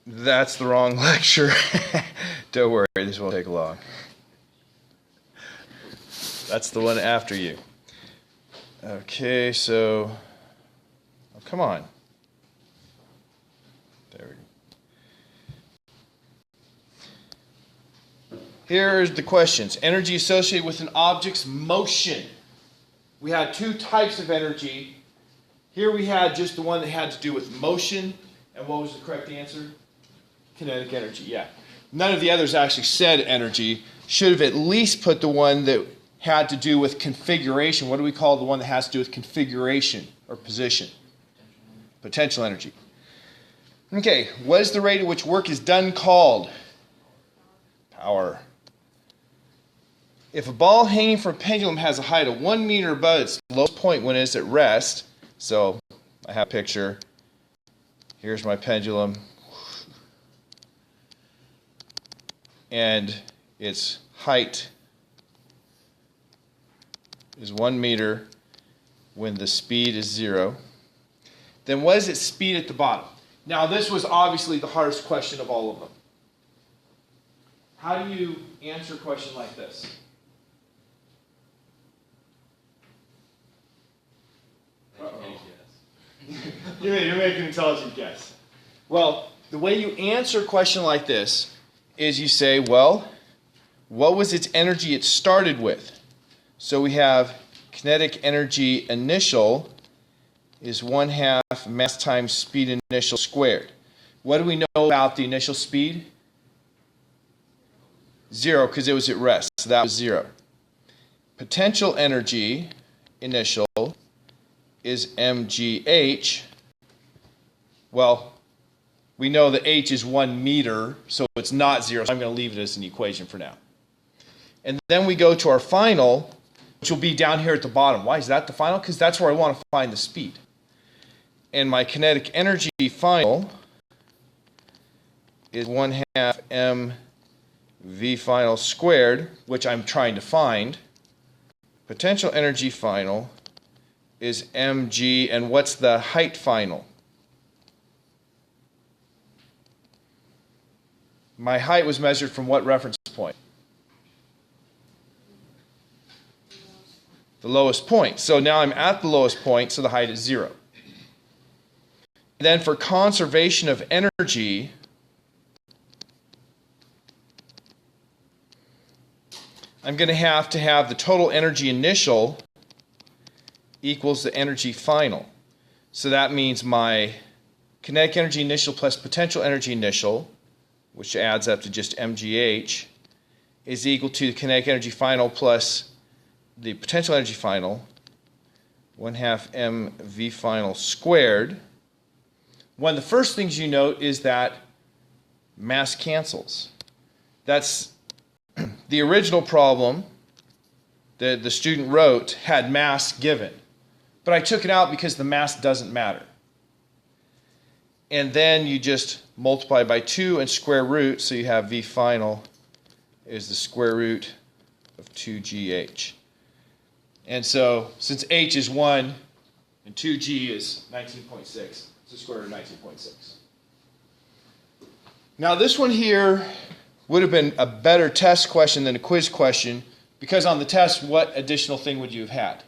That's the wrong lecture. Don't worry, this won't take long. That's the one after you. Okay, so, oh, come on. There we go. Here's the questions. Energy associated with an object's motion. We had two types of energy. Here we had just the one that had to do with motion. And what was the correct answer? Kinetic energy, yeah. None of the others actually said energy. Should have at least put the one that had to do with configuration. What do we call the one that has to do with configuration or position? Potential energy. Okay, what is the rate at which work is done called? Power. If a ball hanging from a pendulum has a height of 1 meter above its lowest point when it is at rest, so I have a picture. Here's my pendulum. And its height is 1 meter when the speed is 0. Then what is its speed at the bottom? Now this was obviously the hardest question of all of them. How do you answer a question like this? You're making an intelligent guess. Well, the way you answer a question like this is you say, well, what was its energy it started with? So we have kinetic energy initial is 1/2 mass times speed initial squared. What do we know about the initial speed? 0, because it was at rest, so that was 0. Potential energy initial is mgh. Well, we know that h is 1 meter, so it's not 0, so I'm going to leave it as an equation for now. And then we go to our final, which will be down here at the bottom. Why is that the final? Because that's where I want to find the speed. And my kinetic energy final is 1/2 mv final squared, which I'm trying to find. Potential energy final is mg, and what's the height final? My height was measured from what reference point? The lowest point. So now I'm at the lowest point, so the height is 0. Then for conservation of energy, I'm going to have the total energy initial equals the energy final. So that means my kinetic energy initial plus potential energy initial, which adds up to just mgh, is equal to the kinetic energy final plus the potential energy final, 1/2 mv final squared. One of the first things you note is that mass cancels. That's the original problem that the student wrote had mass given, but I took it out because the mass doesn't matter. And then you just multiply by 2 and square root, so you have v final is the square root of 2gh. And so, since h is 1 and 2g is 19.6, it's the square root of 19.6. Now this one here would have been a better test question than a quiz question, because on the test, what additional thing would you have had?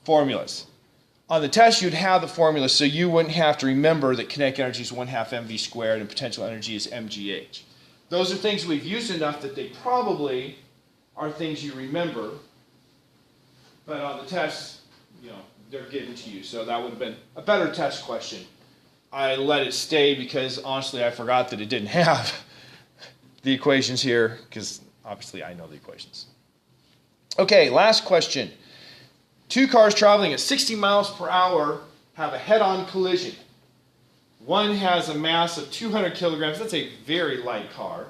Formulas. On the test, you'd have the formula, so you wouldn't have to remember that kinetic energy is 1/2 mv squared and potential energy is mgh. Those are things we've used enough that they probably are things you remember, but on the test, they're given to you, so that would have been a better test question. I let it stay because, honestly, I forgot that it didn't have the equations here, because obviously I know the equations. Okay, last question. 2 cars traveling at 60 miles per hour have a head-on collision. One has a mass of 200 kilograms. That's a very light car.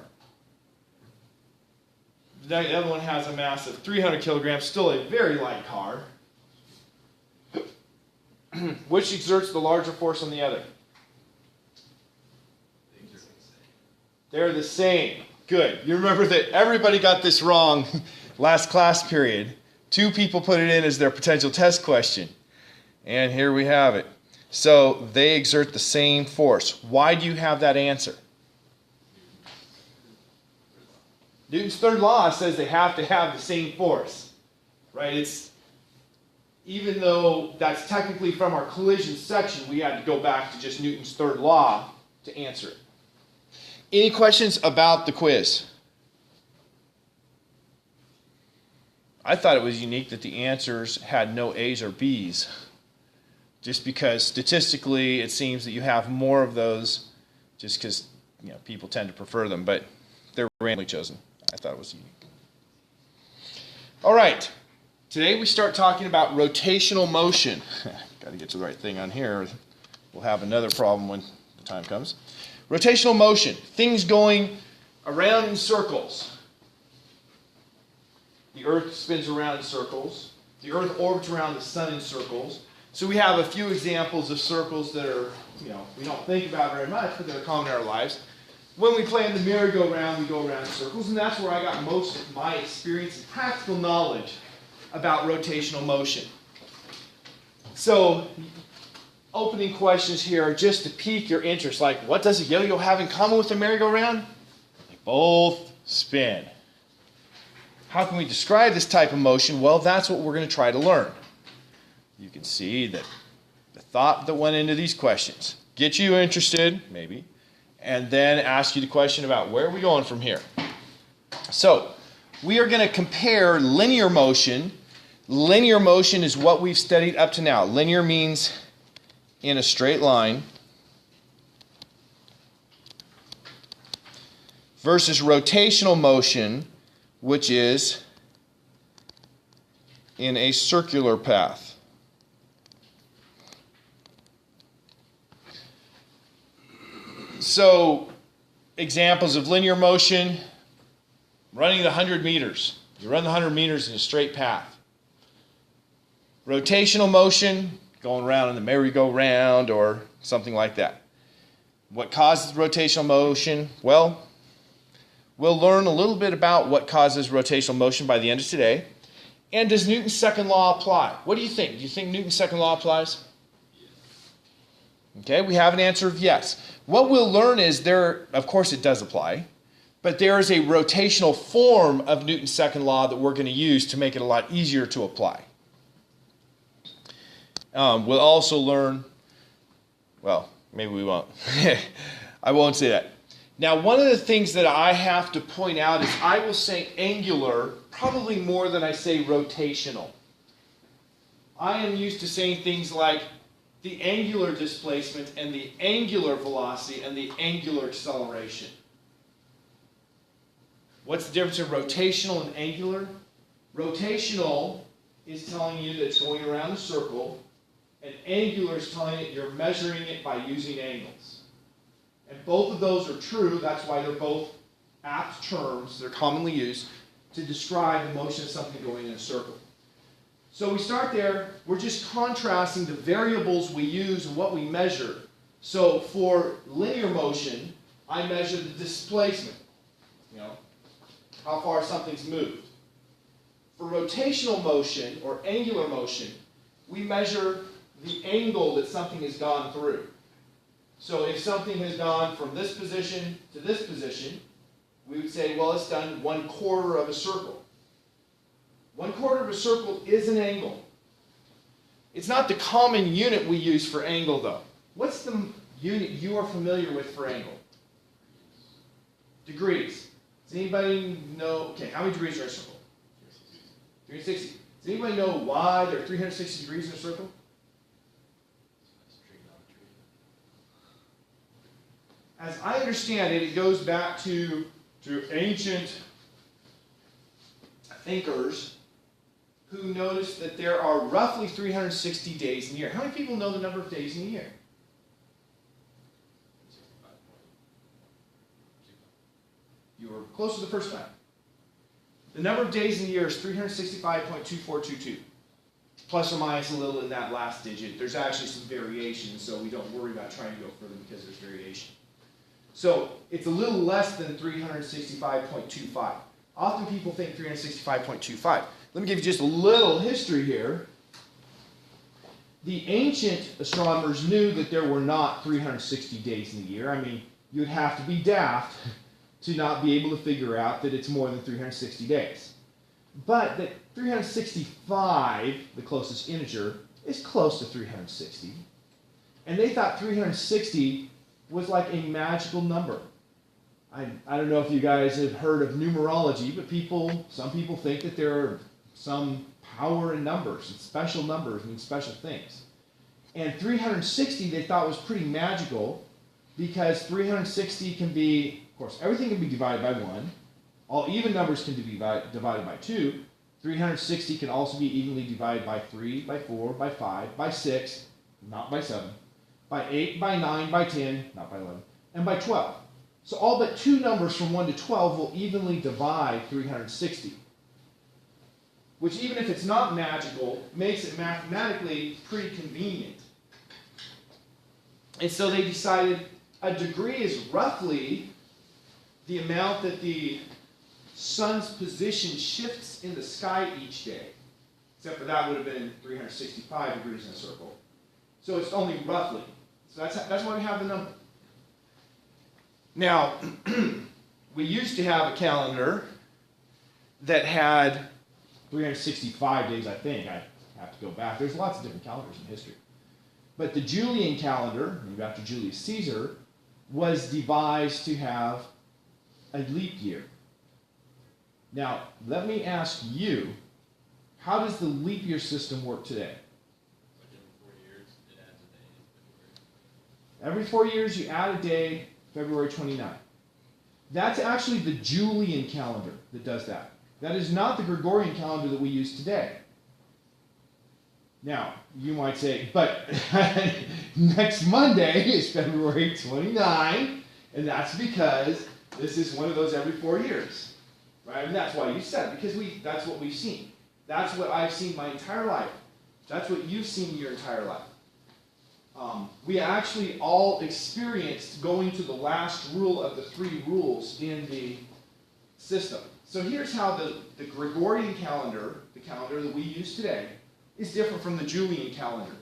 The other one has a mass of 300 kilograms, still a very light car. Which exerts the larger force on the other? They're the same. Good. You remember that everybody got this wrong last class period. 2 people put it in as their potential test question. And here we have it. So they exert the same force. Why do you have that answer? Newton's third law says they have to have the same force. Right? It's, even though that's technically from our collision section, we had to go back to just Newton's third law to answer it. Any questions about the quiz? I thought it was unique that the answers had no A's or B's, just because statistically it seems that you have more of those just because people tend to prefer them, but they're randomly chosen. I thought it was unique. All right, today we start talking about rotational motion. Got to get to the right thing on here. We'll have another problem when the time comes. Rotational motion, things going around in circles. The Earth spins around in circles. The Earth orbits around the Sun in circles. So we have a few examples of circles that are, we don't think about very much, but they're common in our lives. When we play in the merry-go-round, we go around in circles, and that's where I got most of my experience and practical knowledge about rotational motion. So, opening questions here are just to pique your interest, like, what does a yo-yo have in common with a merry-go-round? They both spin. How can we describe this type of motion? Well, that's what we're going to try to learn. You can see that the thought that went into these questions. Get you interested, maybe, and then ask you the question about where are we going from here. So, we are going to compare linear motion. Linear motion is what we've studied up to now. Linear means in a straight line versus rotational motion, which is in a circular path. So, examples of linear motion, running the 100 meters. You run the 100 meters in a straight path. Rotational motion, going around in the merry-go-round or something like that. What causes rotational motion? Well, we'll learn a little bit about what causes rotational motion by the end of today. And does Newton's second law apply? What do you think? Do you think Newton's second law applies? Okay, we have an answer of yes. What we'll learn is of course it does apply, but there is a rotational form of Newton's second law that we're going to use to make it a lot easier to apply. We'll also learn, well, maybe we won't. I won't say that. Now, one of the things that I have to point out is I will say angular probably more than I say rotational. I am used to saying things like the angular displacement and the angular velocity and the angular acceleration. What's the difference in rotational and angular? Rotational is telling you that it's going around a circle, and angular is telling you you're measuring it by using angles. And both of those are true. That's why they're both apt terms. They're commonly used to describe the motion of something going in a circle. So we start there. We're just contrasting the variables we use and what we measure. So for linear motion, I measure the displacement, how far something's moved. For rotational motion or angular motion, we measure the angle that something has gone through. So if something has gone from this position to this position, we would say, well, it's done 1/4 of a circle. 1/4 of a circle is an angle. It's not the common unit we use for angle, though. What's the unit you are familiar with for angle? Degrees. Does anybody know, okay, how many degrees are in a circle? 360. Does anybody know why there are 360 degrees in a circle? As I understand it, it goes back to ancient thinkers who noticed that there are roughly 360 days in a year. How many people know the number of days in a year? You were close to the first time. The number of days in a year is 365.2422. Plus or minus a little in that last digit. There's actually some variation, so we don't worry about trying to go further because there's variation. So it's a little less than 365.25. Often people think 365.25. let me give you just a little history here. The ancient astronomers knew that there were not 360 days in the year. I mean, you'd have to be daft to not be able to figure out that it's more than 360 days. But that 365, the closest integer, is close to 360. And they thought 360 was like a magical number. I don't know if you guys have heard of numerology, but some people think that there are some power in numbers, and special numbers mean special things. And 360 they thought was pretty magical because 360 can be, of course, everything can be divided by 1. All even numbers can be divided by 2. 360 can also be evenly divided by 3, by 4, by 5, by 6, not by 7, by 8, by 9, by 10, not by 11, and by 12. So all but 2 numbers from 1 to 12 will evenly divide 360. Which, even if it's not magical, makes it mathematically pretty convenient. And so they decided a degree is roughly the amount that the sun's position shifts in the sky each day. Except for that would have been 365 degrees in a circle. So it's only roughly. So that's why we have the number. Now, we used to have a calendar that had 365 days, I think. I have to go back. There's lots of different calendars in history. But the Julian calendar, named after Julius Caesar, was devised to have a leap year. Now, let me ask you, how does the leap year system work today? Every 4 years, you add a day, February 29th. That's actually the Julian calendar that does that. That is not the Gregorian calendar that we use today. Now, you might say, but next Monday is February 29, and that's because this is one of those every 4 years. Right? And that's why you said it, because that's what we've seen. That's what I've seen my entire life. That's what you've seen your entire life. We actually all experienced going to the last rule of the 3 rules in the system. So here's how the Gregorian calendar, the calendar that we use today, is different from the Julian calendar.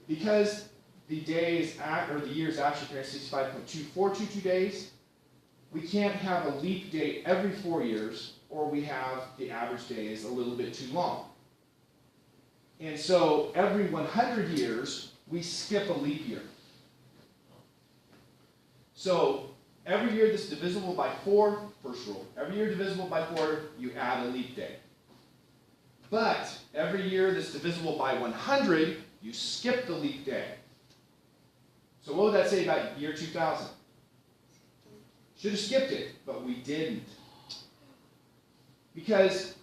Because the days, or the year is actually 365.2422 days, we can't have a leap day every 4 years, or we have the average day is a little bit too long. And so every 100 years, we skip a leap year. So every year that's divisible by 4, first rule. Every year divisible by 4, you add a leap day. But every year that's divisible by 100, you skip the leap day. So what would that say about year 2000? Should have skipped it, but we didn't. Because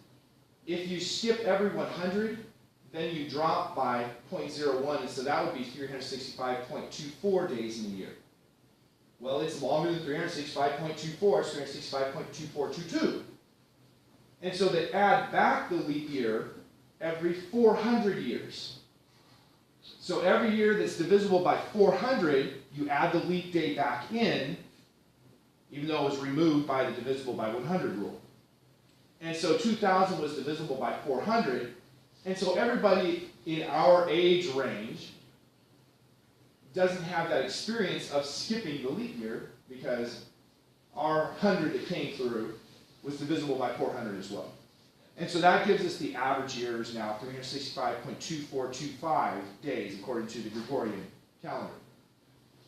if you skip every 100, then you drop by 0.01, and so that would be 365.24 days in a year. Well, it's longer than 365.24, it's 365.2422. And so they add back the leap year every 400 years. So every year that's divisible by 400, you add the leap day back in, even though it was removed by the divisible by 100 rule. And so 2000 was divisible by 400, and so everybody in our age range doesn't have that experience of skipping the leap year because our 100 that came through was divisible by 400 as well. And so that gives us the average year is now 365.2425 days according to the Gregorian calendar.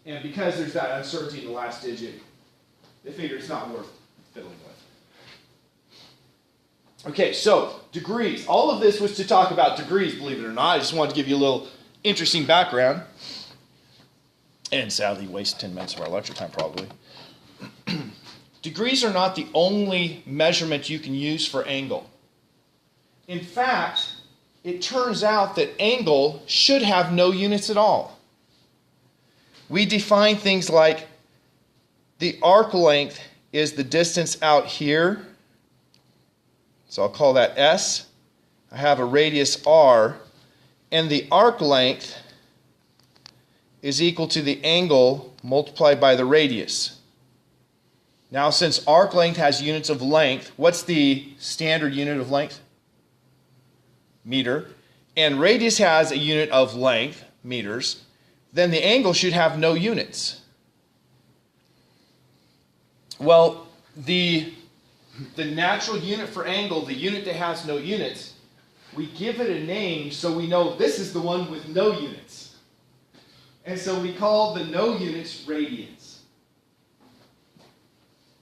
And because there's that uncertainty in the last digit, they figure it's not worth fiddling with. Okay, so degrees. All of this was to talk about degrees, believe it or not. I just wanted to give you a little interesting background. And sadly, waste 10 minutes of our lecture time probably. Degrees are not the only measurement you can use for angle. In fact, it turns out that angle should have no units at all. We define things like the arc length is the distance out here. So I'll call that S. I have a radius R. And the arc length is equal to the angle multiplied by the radius. Now, since arc length has units of length, what's the standard unit of length? Meter. And radius has a unit of length, meters. Then the angle should have no units. Well, the natural unit for angle, the unit that has no units, we give it a name so we know this is the one with no units. And so we call the no units radians.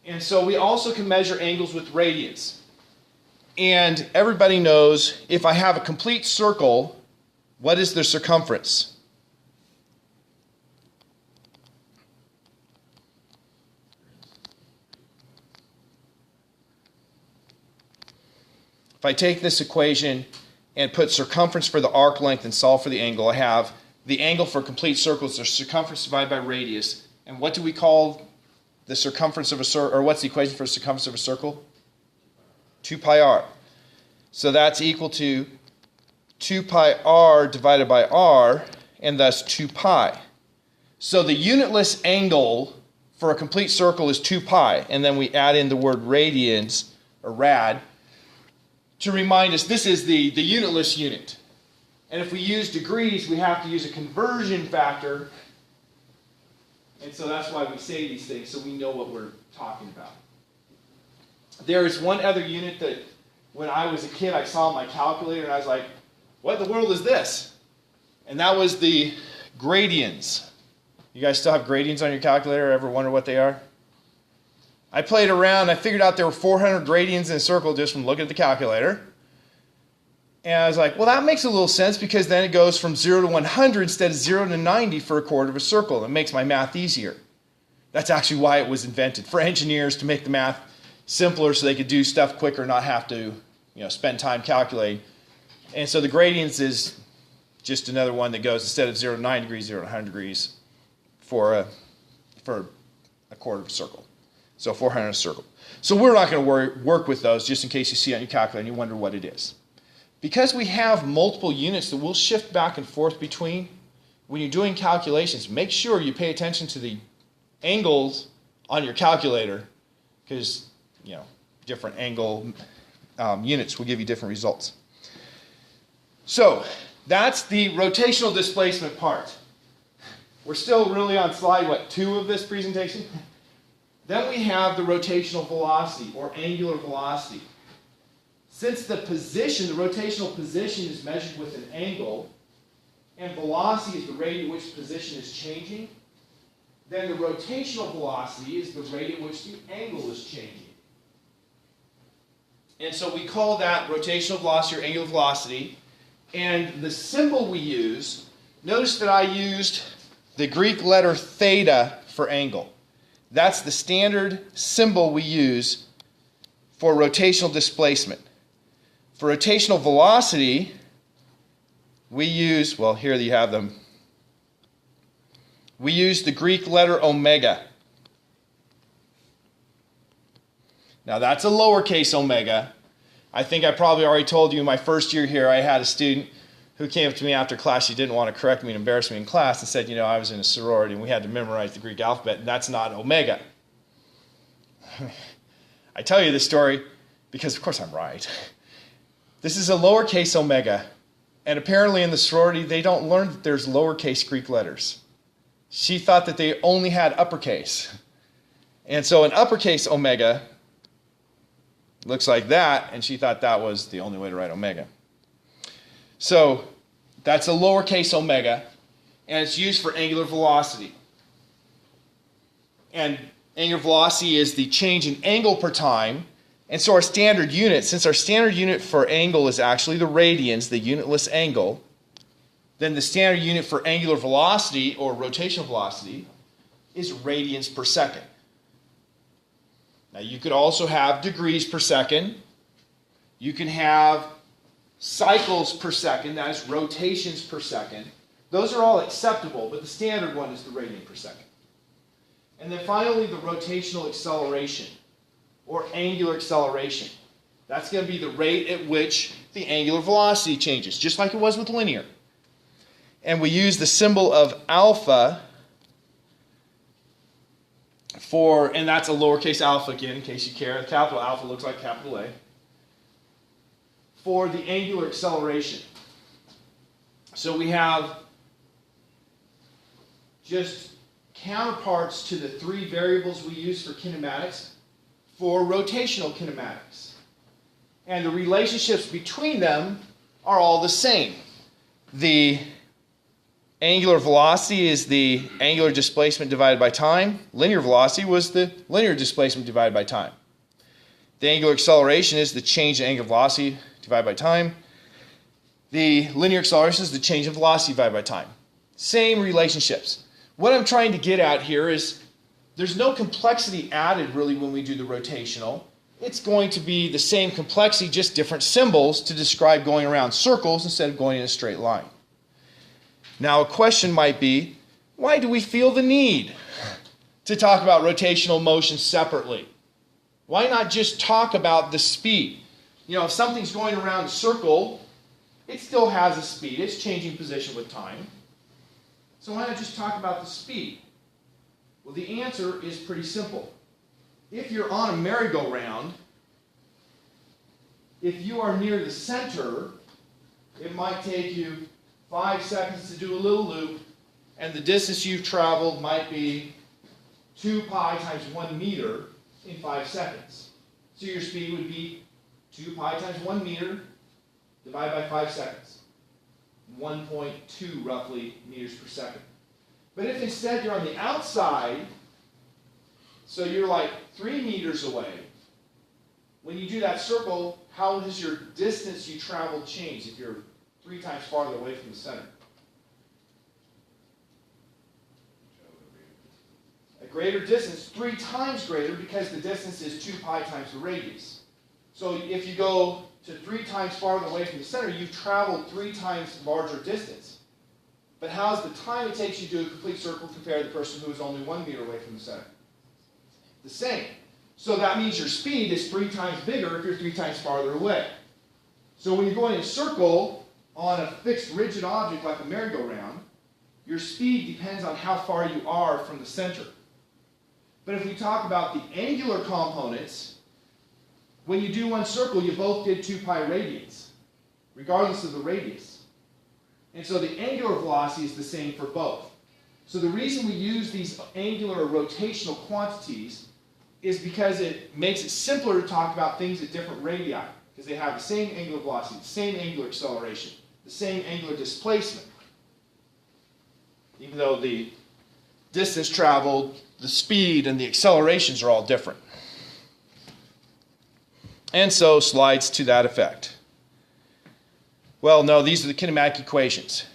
And so we also can measure angles with radians. And everybody knows if I have a complete circle, what is the circumference? If I take this equation and put circumference for the arc length and solve for the angle, I have the angle for complete circles, the circumference divided by radius. And what do we call the circumference of a circle, or what's the equation for the circumference of a circle? 2 pi r. So that's equal to 2 pi r divided by r, and thus 2 pi. So the unitless angle for a complete circle is 2 pi, and then we add in the word radians, or rad, to remind us this is the unitless unit. And if we use degrees, we have to use a conversion factor. And so that's why we say these things, so we know what we're talking about. There is one other unit that when I was a kid, I saw on my calculator, and I was like, what in the world is this? And that was the gradients. You guys still have gradients on your calculator? Ever wonder what they are? I played around. I figured out there were 400 gradients in a circle just from looking at the calculator. And I was like, well, that makes a little sense because then it goes from 0 to 100 instead of 0 to 90 for a quarter of a circle. It makes my math easier. That's actually why it was invented, for engineers to make the math simpler so they could do stuff quicker, not have to spend time calculating. And so the gradients is just another one that goes instead of 0 to 90 degrees, 0 to 100 degrees for a quarter of a circle. So 400 a circle. So we're not going to work with those just in case you see on your calculator and you wonder what it is. Because we have multiple units that we'll shift back and forth between, when you're doing calculations, make sure you pay attention to the angles on your calculator because, different angle units will give you different results. So that's the rotational displacement part. We're still really on slide, 2 of this presentation? Then we have the rotational velocity, or angular velocity. Since the position, the rotational position is measured with an angle, and velocity is the rate at which position is changing, then the rotational velocity is the rate at which the angle is changing. And so we call that rotational velocity or angular velocity. And the symbol we use, notice that I used the Greek letter theta for angle. That's the standard symbol we use for rotational displacement. For rotational velocity, we use, here you have them. We use the Greek letter omega. Now that's a lowercase omega. I think I probably already told you in my first year here, I had a student who came up to me after class. She didn't want to correct me and embarrass me in class and said, I was in a sorority and we had to memorize the Greek alphabet, and that's not omega. I tell you this story because, of course, I'm right. This is a lowercase omega, and apparently in the sorority they don't learn that there's lowercase Greek letters. She thought that they only had uppercase. And so an uppercase omega looks like that, and she thought that was the only way to write omega. So that's a lowercase omega, and it's used for angular velocity. And angular velocity is the change in angle per time. And so our standard unit, since our standard unit for angle is actually the radians, the unitless angle, then the standard unit for angular velocity or rotational velocity is radians per second. Now you could also have degrees per second. You can have cycles per second, that is rotations per second. Those are all acceptable, but the standard one is the radian per second. And then finally the rotational acceleration, or angular acceleration. That's going to be the rate at which the angular velocity changes, just like it was with linear. And we use the symbol of alpha and that's a lowercase alpha again, in case you care. The capital alpha looks like capital A. For the angular acceleration. So we have just counterparts to the three variables we use for kinematics for rotational kinematics. And the relationships between them are all the same. The angular velocity is the angular displacement divided by time. Linear velocity was the linear displacement divided by time. The angular acceleration is the change in angular velocity divided by time. The linear acceleration is the change in velocity divided by time. Same relationships. What I'm trying to get at here is there's no complexity added really when we do the rotational. It's going to be the same complexity, just different symbols to describe going around circles instead of going in a straight line. Now a question might be, why do we feel the need to talk about rotational motion separately? Why not just talk about the speed? You know, if something's going around a circle, it still has a speed. It's changing position with time. So why not just talk about the speed? Well, the answer is pretty simple. If you're on a merry-go-round, if you are near the center, it might take you 5 seconds to do a little loop, and the distance you've traveled might be 2 pi times 1 meter in 5 seconds. So your speed would be 2 pi times 1 meter divided by 5 seconds. 1.2 roughly meters per second. But if instead you're on the outside, so you're like 3 meters away, when you do that circle, how does your distance you traveled change if you're 3 times farther away from the center? A greater distance, 3 times greater, because the distance is 2 pi times the radius. So if you go to 3 times farther away from the center, you've traveled 3 times larger distance. But how's the time it takes you to do a complete circle compared to the person who is only 1 meter away from the center? The same. So that means your speed is 3 times bigger if you're 3 times farther away. So when you're going in a circle on a fixed rigid object like a merry-go-round, your speed depends on how far you are from the center. But if we talk about the angular components, when you do one circle, you both did 2 pi radians, regardless of the radius. And so the angular velocity is the same for both. So the reason we use these angular or rotational quantities is because it makes it simpler to talk about things at different radii, because they have the same angular velocity, the same angular acceleration, the same angular displacement. Even though the distance traveled, the speed, and the accelerations are all different. And so slides to that effect. Well, no, these are the kinematic equations.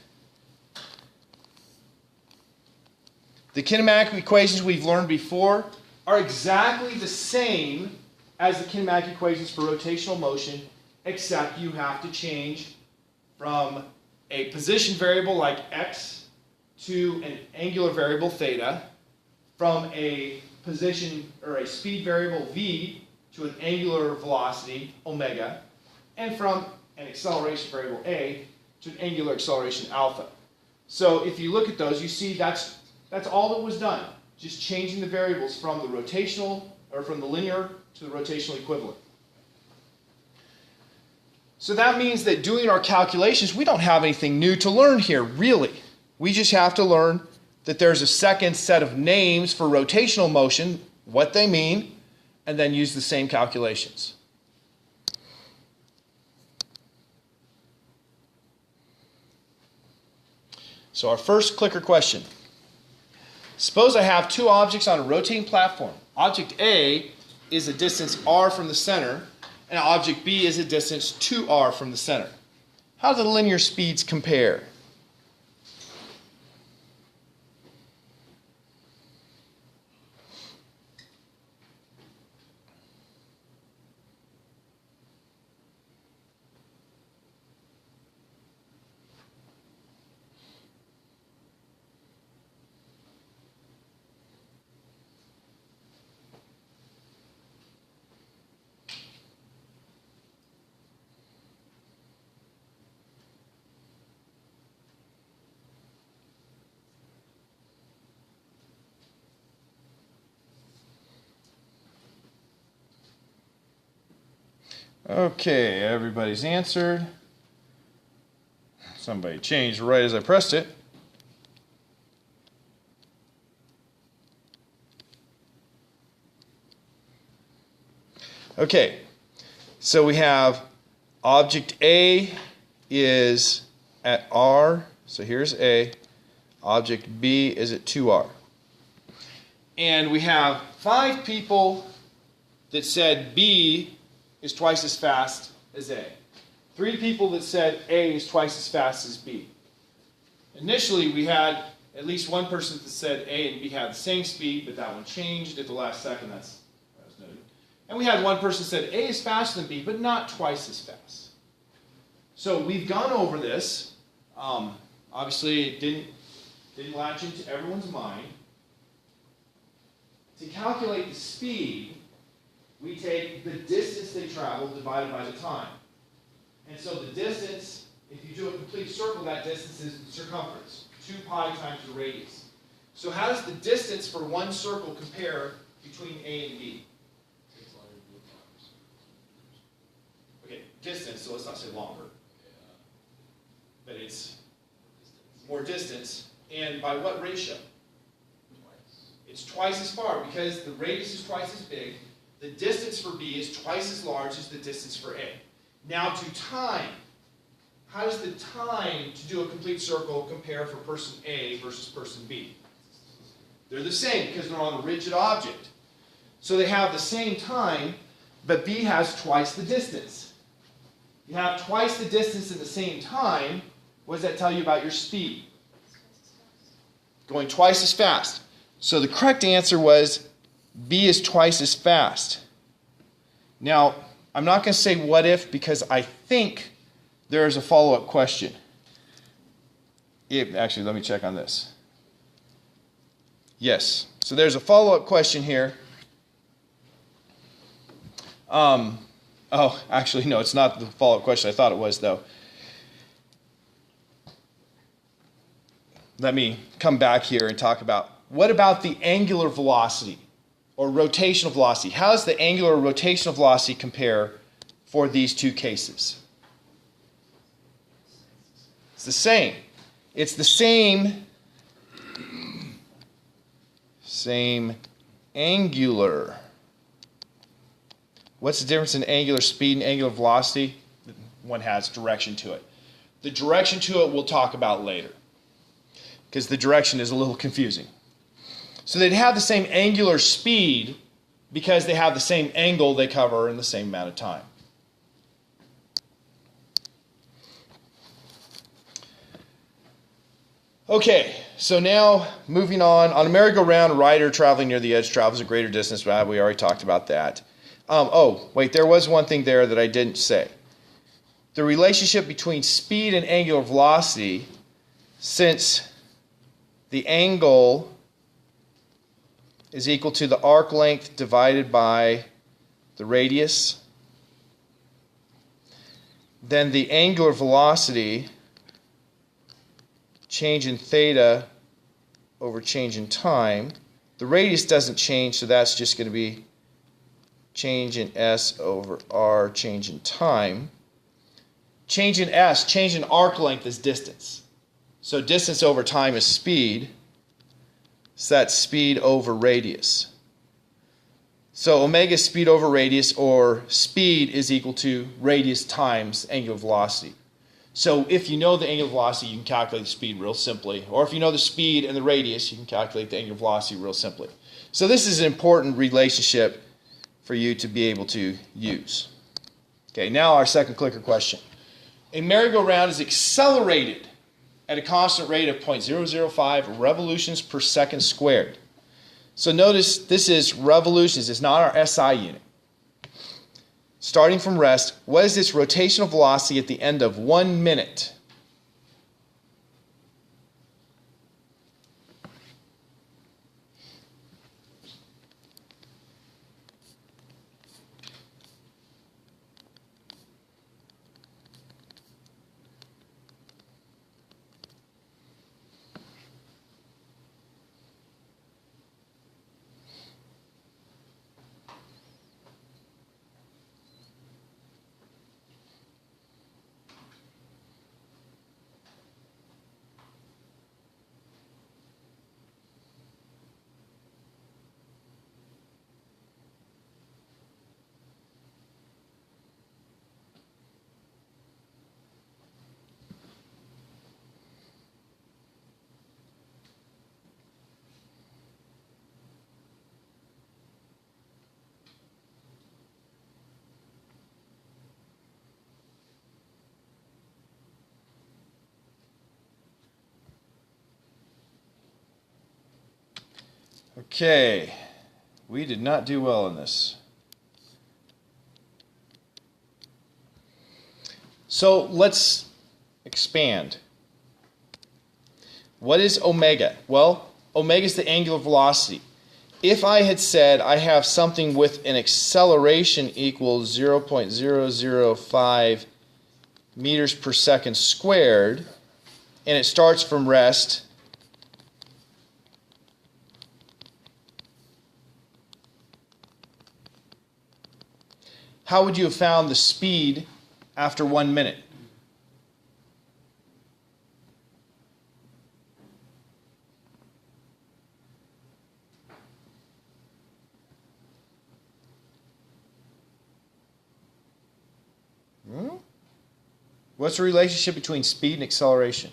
The kinematic equations we've learned before are exactly the same as the kinematic equations for rotational motion, except you have to change from a position variable like x to an angular variable theta, from a position or a speed variable v to an angular velocity omega, and from an acceleration variable a to an angular acceleration alpha. So if you look at those, you see that's all that was done. Just changing the variables from the rotational, or from the linear to the rotational equivalent. So that means that doing our calculations, we don't have anything new to learn here, really. We just have to learn that there's a second set of names for rotational motion, what they mean, and then use the same calculations. So our first clicker question. Suppose I have 2 objects on a rotating platform. Object A is a distance r from the center, and object B is a distance 2r from the center. How do the linear speeds compare? Okay, everybody's answered. Somebody changed right as I pressed it. Okay, so we have object A is at R, so here's A. Object B is at 2R. And we have 5 people that said B is twice as fast as A. 3 people that said A is twice as fast as B. Initially, we had at least one person that said A and B had the same speed, but that one changed at the last second. That was noted. And we had one person that said A is faster than B, but not twice as fast. So we've gone over this. Obviously, it didn't latch into everyone's mind. To calculate the speed, we take the distance they traveled divided by the time. And so the distance, if you do a complete circle, that distance is the circumference, 2 pi times the radius. So how does the distance for one circle compare between A and B? Okay, distance, so let's not say longer. But it's more distance. And by what ratio? It's twice as far, because the radius is twice as big. The distance for B is twice as large as the distance for A. Now to time. How does the time to do a complete circle compare for person A versus person B? They're the same because they're on a rigid object. So they have the same time, but B has twice the distance. You have twice the distance in the same time. What does that tell you about your speed? Going twice as fast. So the correct answer was B is twice as fast. Now, I'm not going to say what if because I think there is a follow-up question. Actually, let me check on this. Yes. So there's a follow-up question here. Actually, no, it's not the follow-up question. I thought it was, though. Let me come back here and talk about what about the angular velocity or rotational velocity? How does the angular or rotational velocity compare for these two cases? It's the same. It's the same angular. What's the difference in angular speed and angular velocity? One has direction to it. The direction to it we'll talk about later, because the direction is a little confusing. So they'd have the same angular speed because they have the same angle they cover in the same amount of time. Okay, so now moving on a merry-go-round, a rider traveling near the edge travels a greater distance. We already talked about that. Wait, there was one thing there that I didn't say. The relationship between speed and angular velocity, since the angle is equal to the arc length divided by the radius, then the angular velocity, change in theta over change in time, the radius doesn't change, so that's just going to be change in s over r, change in time. Change in s, change in arc length is distance. So distance over time is speed. So that's speed over radius. So omega is speed over radius, or speed is equal to radius times angular velocity. So if you know the angular velocity, you can calculate the speed real simply. Or if you know the speed and the radius, you can calculate the angular velocity real simply. So this is an important relationship for you to be able to use. Okay, now our second clicker question. A merry-go-round is accelerated at a constant rate of 0.005 revolutions per second squared. So notice this is revolutions, it's not our SI unit. Starting from rest, what is its rotational velocity at the end of 1 minute? Okay, we did not do well in this. So let's expand. What is omega? Well, omega is the angular velocity. If I had said I have something with an acceleration equals 0.005 meters per second squared, and it starts from rest, how would you have found the speed after 1 minute? What's the relationship between speed and acceleration?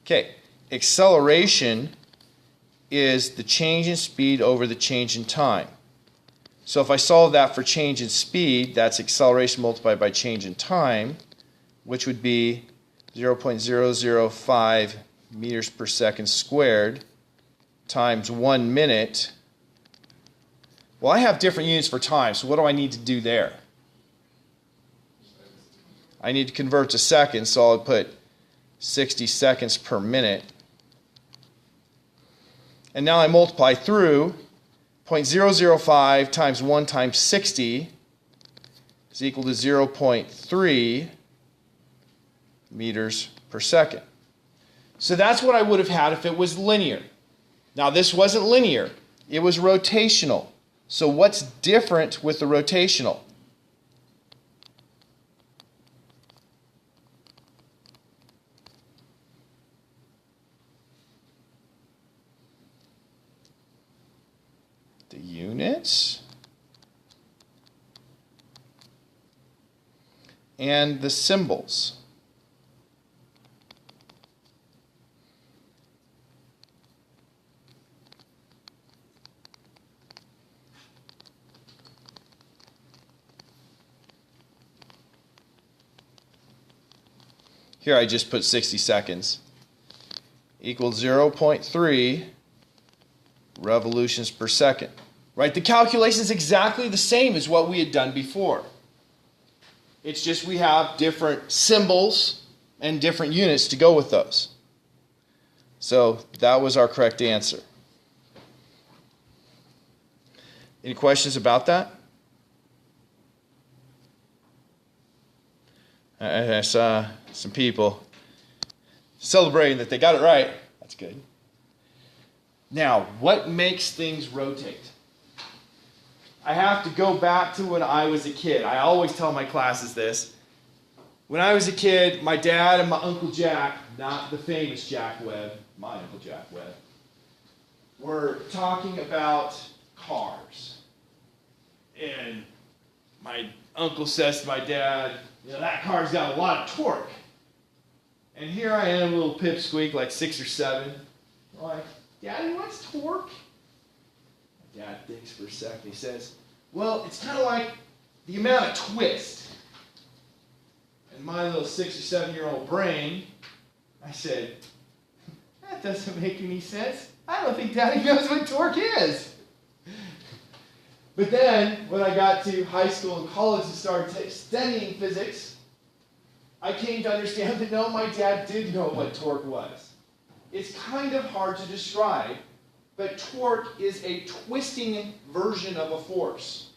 Okay, acceleration is the change in speed over the change in time. So if I solve that for change in speed, that's acceleration multiplied by change in time, which would be 0.005 meters per second squared times 1 minute. Well, I have different units for time, so what do I need to do there? I need to convert to seconds, so I'll put 60 seconds per minute. And now I multiply through 0.005 times 1 times 60 is equal to 0.3 meters per second. So that's what I would have had if it was linear. Now this wasn't linear, it was rotational. So what's different with the rotational? The units and the symbols. Here I just put 60 seconds equals 0.3 revolutions per second. Right? The calculation is exactly the same as what we had done before. It's just we have different symbols and different units to go with those. So that was our correct answer. Any questions about that? I saw some people celebrating that they got it right. That's good. Now, what makes things rotate? I have to go back to when I was a kid. I always tell my classes this. When I was a kid, my dad and my Uncle Jack, not the famous Jack Webb, my Uncle Jack Webb, were talking about cars. And my uncle says to my dad, you know, that car's got a lot of torque. And here I am, a little pipsqueak, like 6 or 7. I'm like, Daddy, what's torque? My dad thinks for a second. He says, well, it's kind of like the amount of twist. And my little 6 or 7-year-old brain, I said, that doesn't make any sense. I don't think Daddy knows what torque is. But then, when I got to high school and college and started studying physics, I came to understand that no, my dad did know what torque was. It's kind of hard to describe, but torque is a twisting version of a force.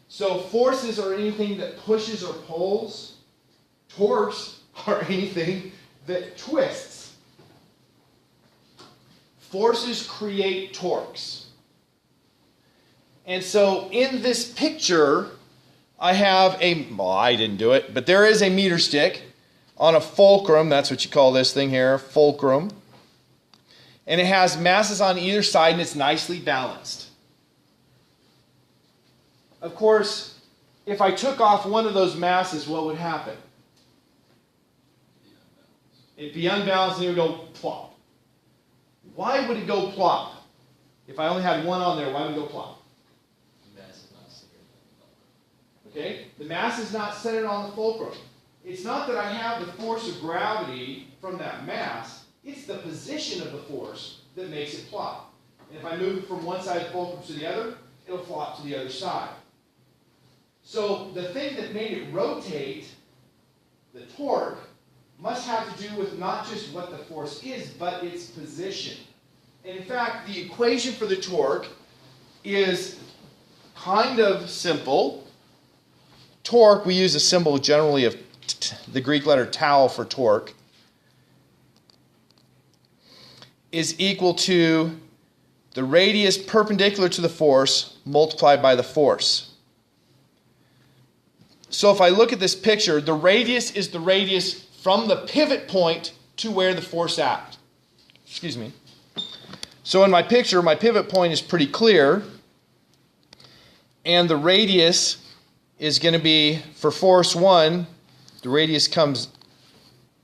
So forces are anything that pushes or pulls. Torques are anything that twists. Forces create torques. And so in this picture, I have well, I didn't do it, but there is a meter stick on a fulcrum. That's what you call this thing here, fulcrum. And it has masses on either side, and it's nicely balanced. Of course, if I took off one of those masses, what would happen? It'd be unbalanced, and it would go plop. Why would it go plop? If I only had one on there, why would it go plop? Okay, the mass is not centered on the fulcrum. It's not that I have the force of gravity from that mass, it's the position of the force that makes it flop. And if I move it from one side of the fulcrum to the other, it'll flop to the other side. So the thing that made it rotate, the torque, must have to do with not just what the force is, but its position. And in fact, the equation for the torque is kind of simple. Torque, we use a symbol generally of the Greek letter tau for torque, is equal to the radius perpendicular to the force multiplied by the force. So if I look at this picture, the radius is the radius from the pivot point to where the force acts. Excuse me. So in my picture, my pivot point is pretty clear, and the radius is going to be, for force 1, the radius comes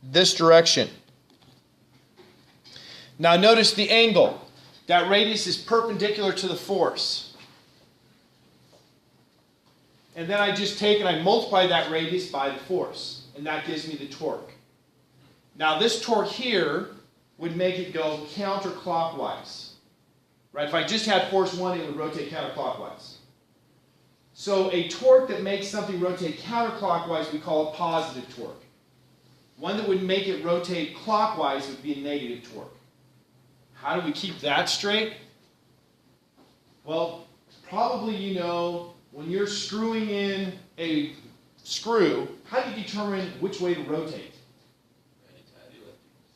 this direction. Now notice the angle. That radius is perpendicular to the force. And then I just take and I multiply that radius by the force. And that gives me the torque. Now this torque here would make it go counterclockwise. Right? If I just had force 1, it would rotate counterclockwise. So a torque that makes something rotate counterclockwise we call a positive torque. One that would make it rotate clockwise would be a negative torque. How do we keep that straight? Well, probably you know when you're screwing in a screw, how do you determine which way to rotate?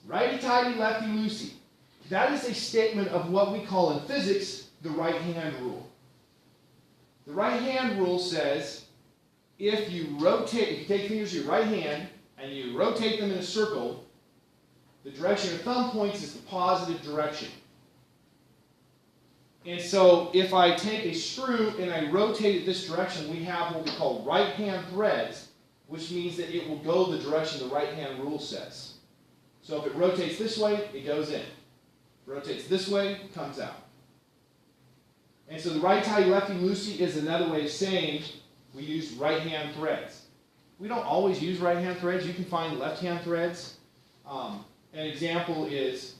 Righty-tighty, lefty-loosey. That is a statement of what we call in physics the right-hand rule. The right-hand rule says if you take fingers of your right hand and you rotate them in a circle, the direction your thumb points is the positive direction. And so if I take a screw and I rotate it this direction, we have what we call right-hand threads, which means that it will go the direction the right-hand rule says. So if it rotates this way, it goes in. If it rotates this way, it comes out. And so the righty-tighty, lefty-loosey is another way of saying we use right-hand threads. We don't always use right-hand threads. You can find left-hand threads. An example is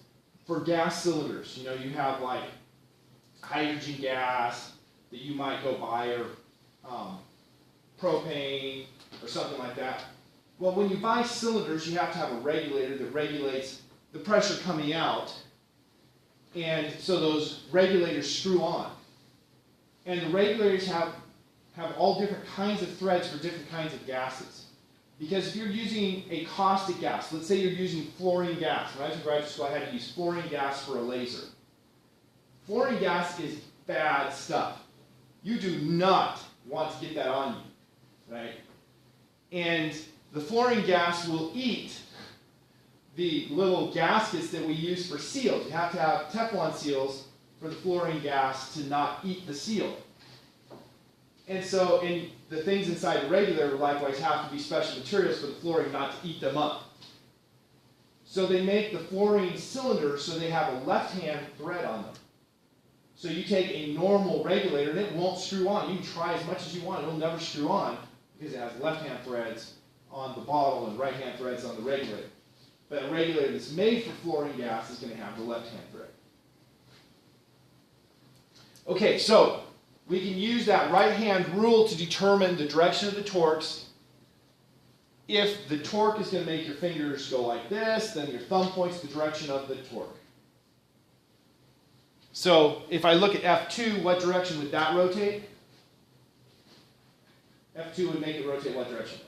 for gas cylinders. You know, you have like hydrogen gas that you might go buy, or propane or something like that. Well, when you buy cylinders, you have to have a regulator that regulates the pressure coming out. And so those regulators screw on. And the regulators have all different kinds of threads for different kinds of gases. Because if you're using a caustic gas, let's say you're using fluorine gas. When I was in graduate school, I had to use fluorine gas for a laser. Fluorine gas is bad stuff. You do not want to get that on you, right? And the fluorine gas will eat the little gaskets that we use for seals. You have to have Teflon seals for the fluorine gas to not eat the seal. And so the things inside the regulator likewise have to be special materials for the fluorine not to eat them up. So they make the fluorine cylinders so they have a left-hand thread on them. So you take a normal regulator and it won't screw on. You can try as much as you want, it'll never screw on because it has left-hand threads on the bottle and right-hand threads on the regulator. But a regulator that's made for fluorine gas is going to have the left-hand thread. Okay, so we can use that right-hand rule to determine the direction of the torques. If the torque is going to make your fingers go like this, then your thumb points the direction of the torque. So if I look at F2, what direction would that rotate? F2 would make it rotate what direction?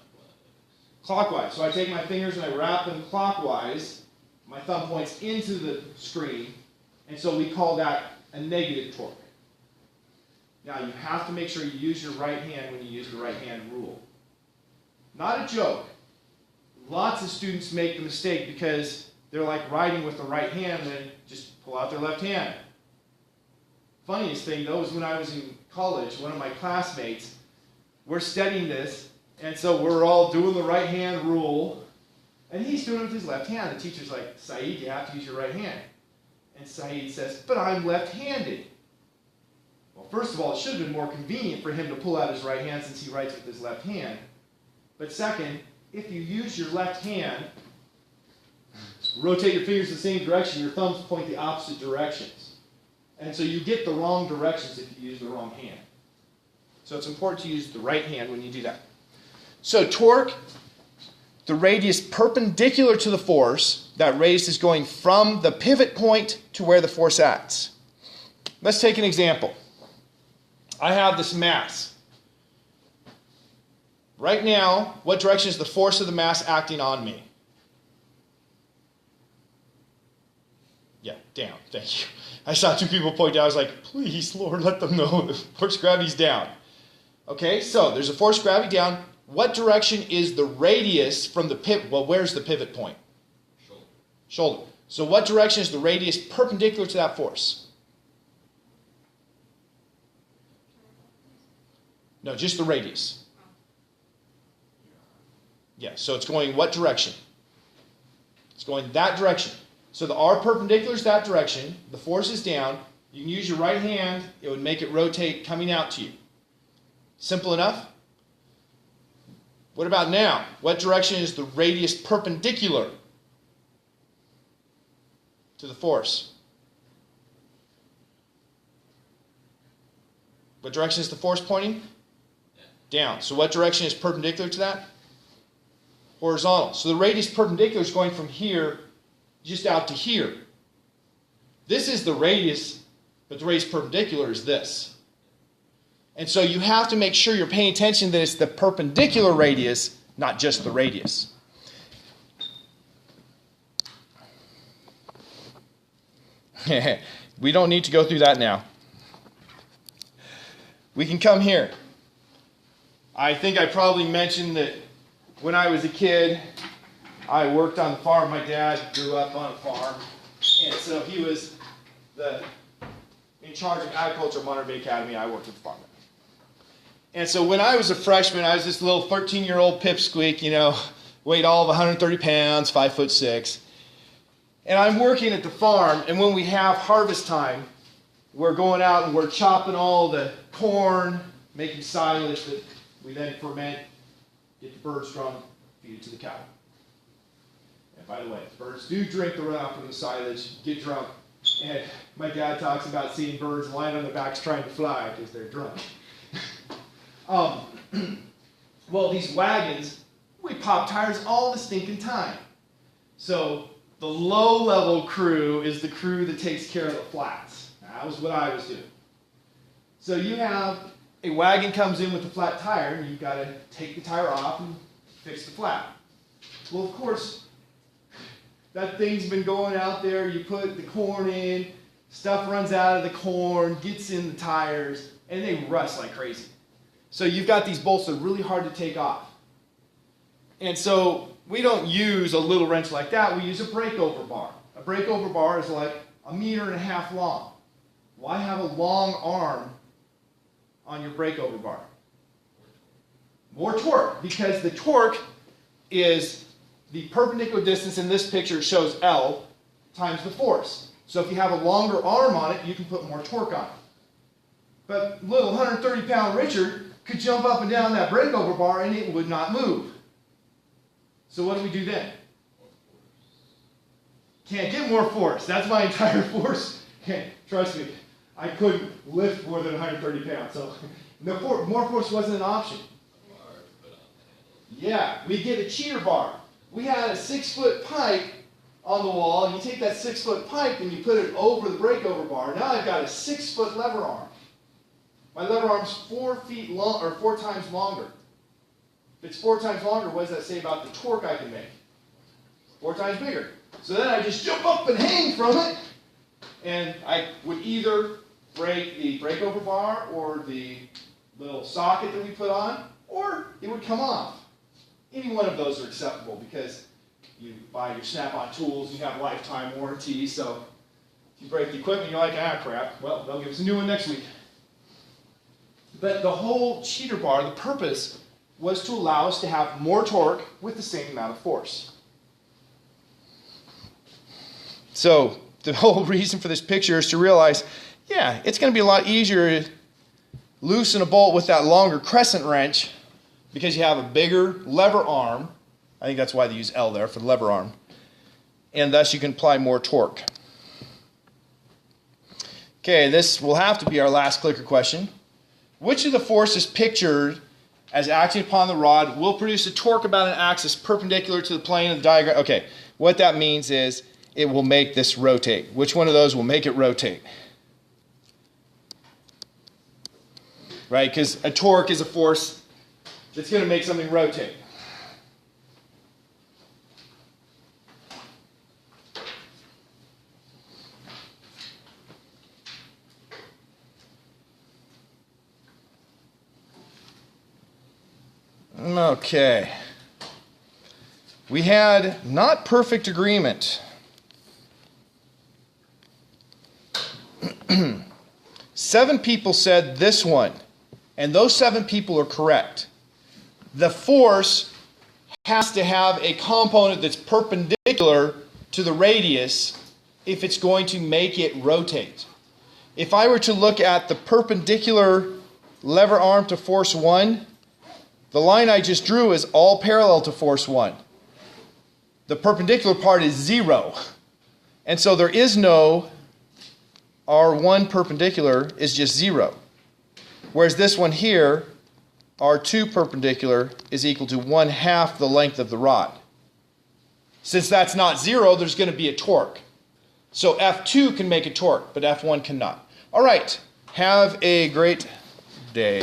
Clockwise. So I take my fingers and I wrap them clockwise. My thumb points into the screen. And so we call that a negative torque. Now you have to make sure you use your right hand when you use the right hand rule. Not a joke. Lots of students make the mistake because they're like writing with the right hand and then just pull out their left hand. Funniest thing though is when I was in college, one of my classmates, we're studying this, and so we're all doing the right hand rule, and he's doing it with his left hand. The teacher's like, Saeed, you have to use your right hand. And Saeed says, but I'm left-handed. Well, first of all, it should have been more convenient for him to pull out his right hand since he writes with his left hand. But second, if you use your left hand, rotate your fingers the same direction, your thumbs point the opposite directions. And so you get the wrong directions if you use the wrong hand. So it's important to use the right hand when you do that. So torque, the radius perpendicular to the force, that radius is going from the pivot point to where the force acts. Let's take an example. I have this mass. Right now, what direction is the force of the mass acting on me? Yeah, down. Thank you. I saw two people point down. I was like, please, Lord, let them know the force of gravity is down. Okay, so there's a force of gravity down. What direction is the radius from the pivot? Well, where's the pivot point? Shoulder. Shoulder. So what direction is the radius perpendicular to that force? No, just the radius. Yeah, so it's going what direction? It's going that direction. So the R perpendicular is that direction. The force is down. You can use your right hand. It would make it rotate coming out to you. Simple enough? What about now? What direction is the radius perpendicular to the force? What direction is the force pointing? Down. So what direction is perpendicular to that? Horizontal. So the radius perpendicular is going from here just out to here. This is the radius, but the radius perpendicular is this. And so you have to make sure you're paying attention that it's the perpendicular radius, not just the radius. We don't need to go through that now. We can come here. I think I probably mentioned that when I was a kid, I worked on the farm. My dad grew up on a farm, and so he was in charge of agriculture at Monterey Bay Academy. I worked at the farm. And so when I was a freshman, I was this little 13-year-old pipsqueak, weighed all of 130 pounds, 5'6". And I'm working at the farm, and when we have harvest time, we're going out and we're chopping all the corn, making silage that we then ferment, get the birds drunk, feed it to the cow. And by the way, birds do drink the runoff from the silage, get drunk, and my dad talks about seeing birds lying on their backs trying to fly because they're drunk. Well, these wagons, we pop tires all the stinking time. So the low-level crew is the crew that takes care of the flats. That was what I was doing. So you have a wagon comes in with a flat tire, and you've got to take the tire off and fix the flat. Well, of course, that thing's been going out there. You put the corn in, stuff runs out of the corn, gets in the tires, and they rust like crazy. So you've got these bolts that are really hard to take off. And so we don't use a little wrench like that. We use a breakover bar. A breakover bar is like 1.5 meters long. Why have a long arm on your breakover bar? More torque, because the torque is the perpendicular distance. In this picture shows L times the force. So if you have a longer arm on it, you can put more torque on it. But little 130-pound Richard could jump up and down that breakover bar and it would not move. So what do we do then? Can't get more force. That's my entire force. Trust me, I couldn't lift more than 130 pounds. So more force wasn't an option. Yeah, we get a cheater bar. We had a 6-foot pipe on the wall, and you take that 6-foot pipe and you put it over the breakover bar. Now I've got a 6-foot lever arm. My lever arm's 4 feet long, or 4 times longer. If it's 4 times longer, what does that say about the torque I can make? 4 times bigger. So then I just jump up and hang from it, and I would either break the breakover bar or the little socket that we put on, or it would come off. Any one of those are acceptable because you buy your Snap-on tools, you have lifetime warranty, so if you break the equipment, you're like, ah, crap, well, they'll give us a new one next week. But the whole cheater bar, the purpose was to allow us to have more torque with the same amount of force. So the whole reason for this picture is to realize, yeah, it's going to be a lot easier to loosen a bolt with that longer crescent wrench because you have a bigger lever arm I think that's why they use L there for the lever arm. And thus you can apply more torque. Okay, this will have to be our last clicker question. Which of the forces pictured as acting upon the rod will produce a torque about an axis perpendicular to the plane of the diagram? Okay, what that means is it will make this rotate. Which one of those will make it rotate? Right, because a torque is a force that's going to make something rotate. Okay. We had not perfect agreement. 7 people said this one, and those 7 people are correct. The force has to have a component that's perpendicular to the radius if it's going to make it rotate. If I were to look at the perpendicular lever arm to force 1, the line I just drew is all parallel to force 1. The perpendicular part is 0. And so there is no R1 perpendicular is just 0. Whereas this one here, R2 perpendicular is equal to 1/2 the length of the rod. Since that's not 0, there's going to be a torque. So F2 can make a torque, but F1 cannot. All right, have a great day.